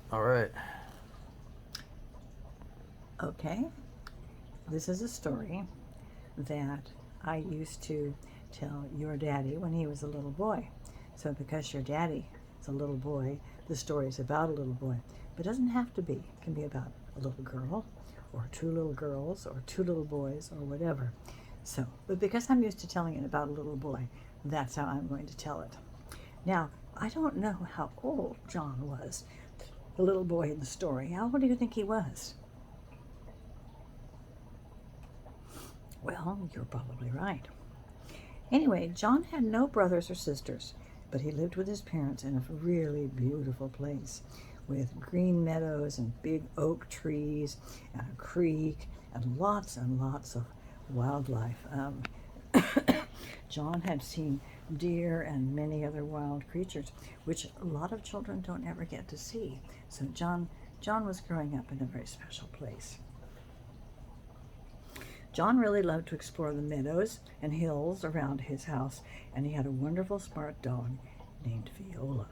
All right. Okay, this is a story that I used to tell your daddy when he was a little boy. So, because your daddy is a little boy, the story is about a little boy. But it doesn't have to be. It can be about a little girl, or two little girls, or two little boys, or whatever. So, but because I'm used to telling it about a little boy, that's how I'm going to tell it. Now, I don't know how old John was, the little boy in the story. How old do you think he was? Well, you're probably right. Anyway, John had no brothers or sisters, but he lived with his parents in a really beautiful place with green meadows and big oak trees and a creek and lots of wildlife. John had seen deer and many other wild creatures, which a lot of children don't ever get to see. So John was growing up in a very special place. John really loved to explore the meadows and hills around his house, and he had a wonderful smart dog named Viola.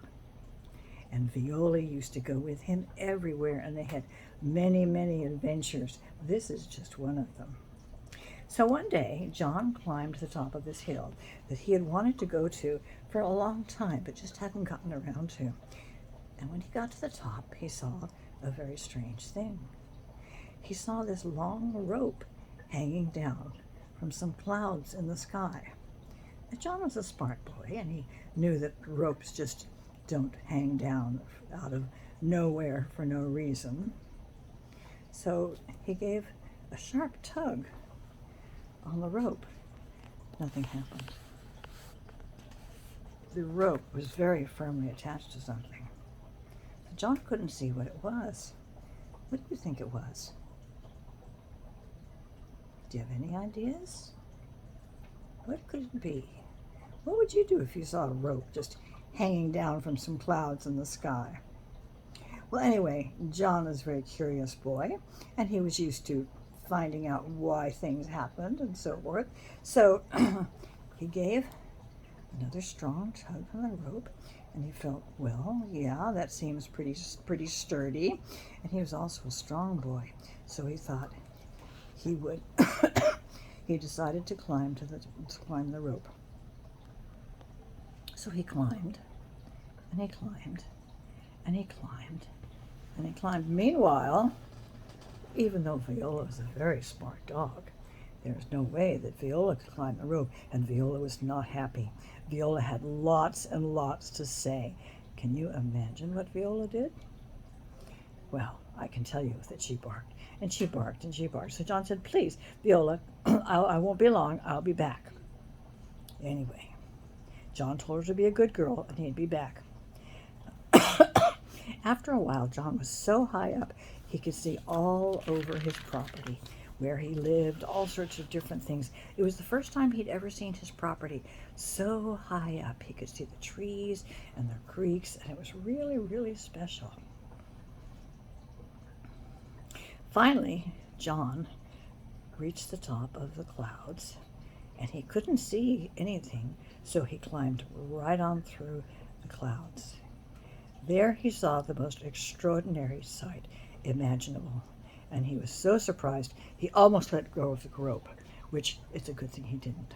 And Viola used to go with him everywhere, and they had many, many adventures. This is just one of them. So one day, John climbed the top of this hill that he had wanted to go to for a long time, but just hadn't gotten around to. And when he got to the top, he saw a very strange thing. He saw this long rope hanging down from some clouds in the sky. Now, John was a smart boy, and he knew that ropes just don't hang down out of nowhere for no reason. So he gave a sharp tug on the rope. Nothing happened. The rope was very firmly attached to something. John couldn't see what it was. What do you think it was? Do you have any ideas? What could it be? What would you do if you saw a rope just hanging down from some clouds in the sky? Well, anyway, John was a very curious boy, and he was used to finding out why things happened and so forth. So he gave another strong tug on the rope, and he felt, well, yeah, that seems pretty sturdy. And he was also a strong boy, so he thought he would. He decided to climb the rope. So he climbed, and he climbed, and he climbed, and he climbed. Meanwhile, even though Viola was a very smart dog, there was no way that Viola could climb the rope, and Viola was not happy. Viola had lots and lots to say. Can you imagine what Viola did? Well, I can tell you that she barked, and she barked, and she barked. So John said, please, Viola, I won't be long. I'll be back. Anyway, John told her to be a good girl, and he'd be back. After a while, John was so high up he could see all over his property, where he lived, all sorts of different things. It was the first time he'd ever seen his property so high up. He could see the trees and the creeks, and it was really, really special. Finally, John reached the top of the clouds, and he couldn't see anything, so he climbed right on through the clouds. There he saw the most extraordinary sight imaginable, and he was so surprised he almost let go of the rope, which it's a good thing he didn't.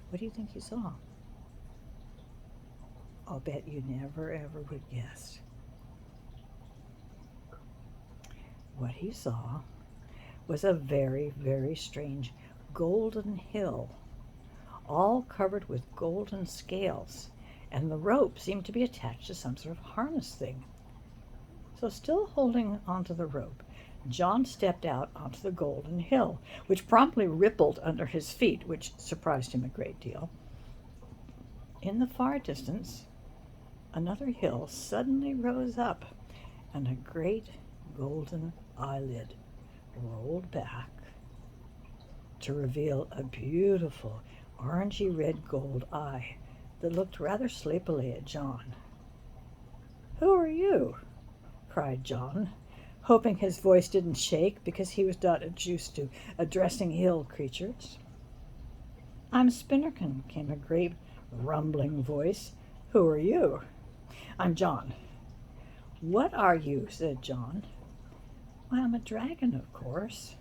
What do you think he saw? I'll bet you never ever would guess. What he saw was a very, very strange golden hill, all covered with golden scales, and the rope seemed to be attached to some sort of harness thing. So, still holding onto the rope, John stepped out onto the golden hill, which promptly rippled under his feet, which surprised him a great deal. In the far distance, another hill suddenly rose up, and a great golden eyelid rolled back to reveal a beautiful orangey red gold eye that looked rather sleepily at John. Who are you? Cried John, hoping his voice didn't shake because he was not used to addressing hill creatures. I'm Spinnerkin, came a great rumbling voice. Who are you? I'm John. "What are you?" said John. "Why, I'm a dragon, of course."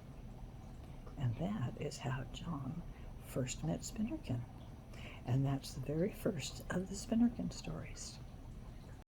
And that is how John first met Spinnerkin. And that's the very first of the Spinnerkin stories.